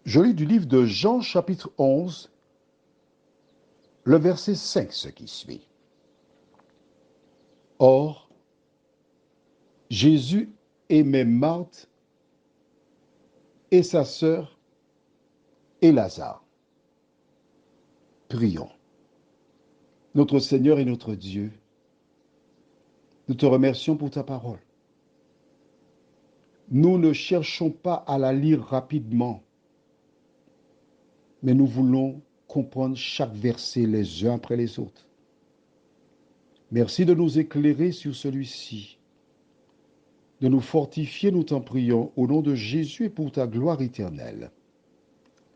Je lis du livre de Jean chapitre 11, le verset 5, ce qui suit. Or, Jésus aimait Marthe et sa sœur et Lazare. Prions. Notre Seigneur et notre Dieu, nous te remercions pour ta parole. Nous ne cherchons pas à la lire rapidement, mais nous voulons comprendre chaque verset les uns après les autres. Merci de nous éclairer sur celui-ci, de nous fortifier, nous t'en prions, au nom de Jésus et pour ta gloire éternelle.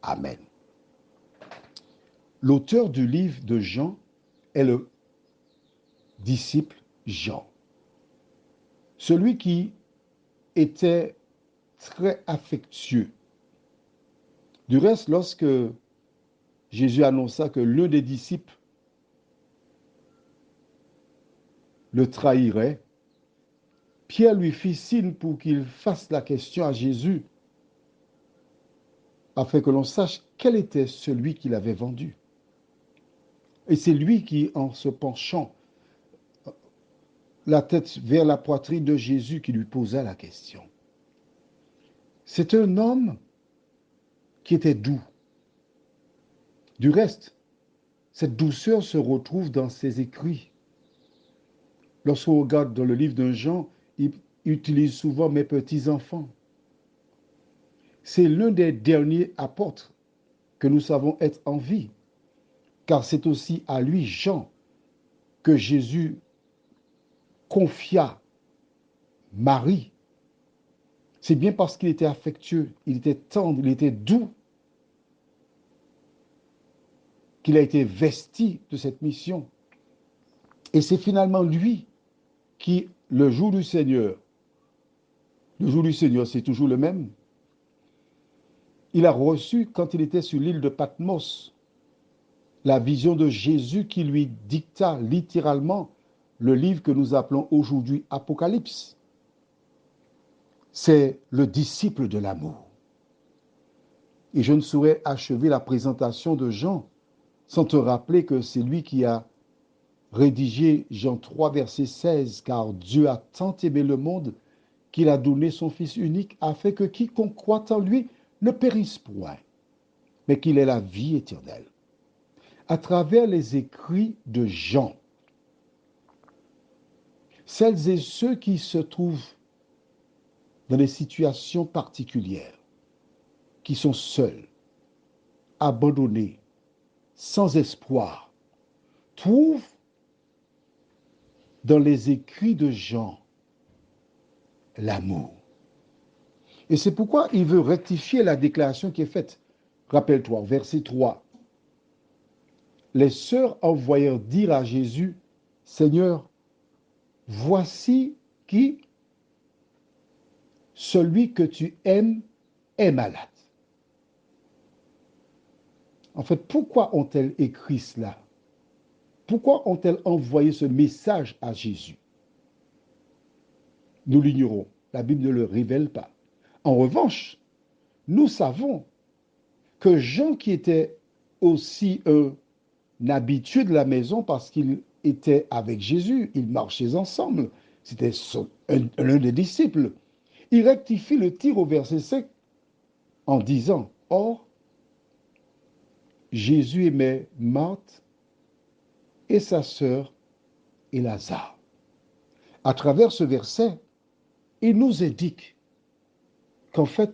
Amen. L'auteur du livre de Jean est le disciple Jean, celui qui était très affectueux. Du reste, lorsque Jésus annonça que l'un des disciples le trahirait, Pierre lui fit signe pour qu'il fasse la question à Jésus, afin que l'on sache quel était celui qui l'avait vendu. Et c'est lui qui, en se penchant la tête vers la poitrine de Jésus, qui lui posa la question. C'est un homme qui était doux. Du reste, cette douceur se retrouve dans ses écrits. Lorsqu'on regarde dans le livre de Jean, il utilise souvent mes petits-enfants. C'est l'un des derniers apôtres que nous savons être en vie, car c'est aussi à lui, Jean, que Jésus confia Marie. C'est bien parce qu'il était affectueux, il était tendre, il était doux, qu'il a été vesti de cette mission. Et c'est finalement lui qui, le jour du Seigneur, c'est toujours le même, il a reçu, quand il était sur l'île de Patmos, la vision de Jésus qui lui dicta littéralement le livre que nous appelons aujourd'hui Apocalypse. C'est le disciple de l'amour. Et je ne saurais achever la présentation de Jean sans te rappeler que c'est lui qui a rédigé Jean 3, verset 16, car Dieu a tant aimé le monde qu'il a donné son Fils unique afin que quiconque croit en lui ne périsse point, mais qu'il ait la vie éternelle. À travers les écrits de Jean, celles et ceux qui se trouvent dans des situations particulières, qui sont seuls, abandonnés, sans espoir, trouvent dans les écrits de Jean l'amour. Et c'est pourquoi il veut rectifier la déclaration qui est faite. Rappelle-toi, verset 3. Les sœurs envoyèrent dire à Jésus, Seigneur, voici qui, celui que tu aimes, est malade. En fait, pourquoi ont-elles écrit cela? Pourquoi ont-elles envoyé ce message à Jésus? Nous l'ignorons. La Bible ne le révèle pas. En revanche, nous savons que Jean, qui était aussi un habitué de la maison parce qu'il était avec Jésus, ils marchaient ensemble, c'était l'un des disciples, il rectifie le tir au verset 5 en disant, or, Jésus aimait Marthe et sa sœur et Lazare. À travers ce verset, il nous indique qu'en fait,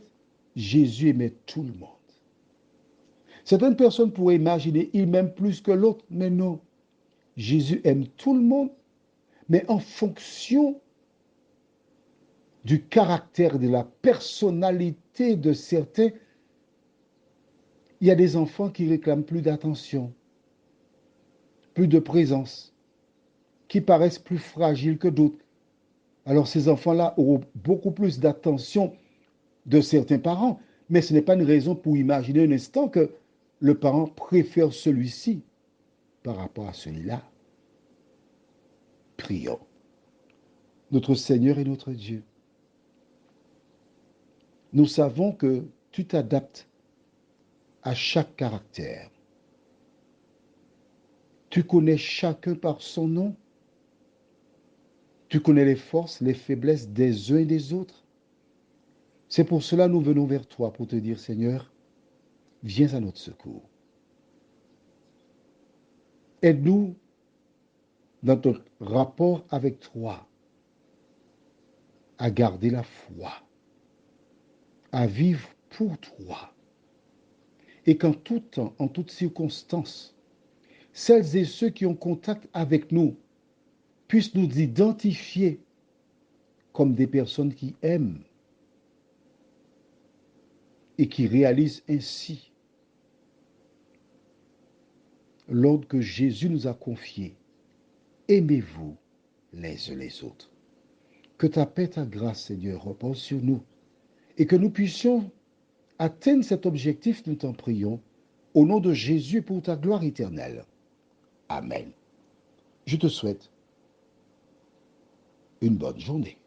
Jésus aimait tout le monde. Certaines personnes pourraient imaginer, il m'aime plus que l'autre, mais non. Jésus aime tout le monde, mais en fonction du caractère, de la personnalité de certains, il y a des enfants qui réclament plus d'attention, plus de présence, qui paraissent plus fragiles que d'autres. Alors ces enfants-là auront beaucoup plus d'attention de certains parents, mais ce n'est pas une raison pour imaginer un instant que le parent préfère celui-ci par rapport à celui-là. Prions. Notre Seigneur et notre Dieu, nous savons que tu t'adaptes à chaque caractère. Tu connais chacun par son nom. Tu connais les forces, les faiblesses des uns et des autres. C'est pour cela que nous venons vers toi pour te dire, Seigneur, viens à notre secours. Aide-nous dans notre rapport avec toi à garder la foi, à vivre pour toi. Et qu'en tout temps, en toutes circonstances, celles et ceux qui ont contact avec nous puissent nous identifier comme des personnes qui aiment et qui réalisent ainsi l'ordre que Jésus nous a confié. Aimez-vous les uns les autres. Que ta paix, ta grâce, Seigneur, repose sur nous et que nous puissions atteindre cet objectif, nous t'en prions, au nom de Jésus pour ta gloire éternelle. Amen. Je te souhaite une bonne journée.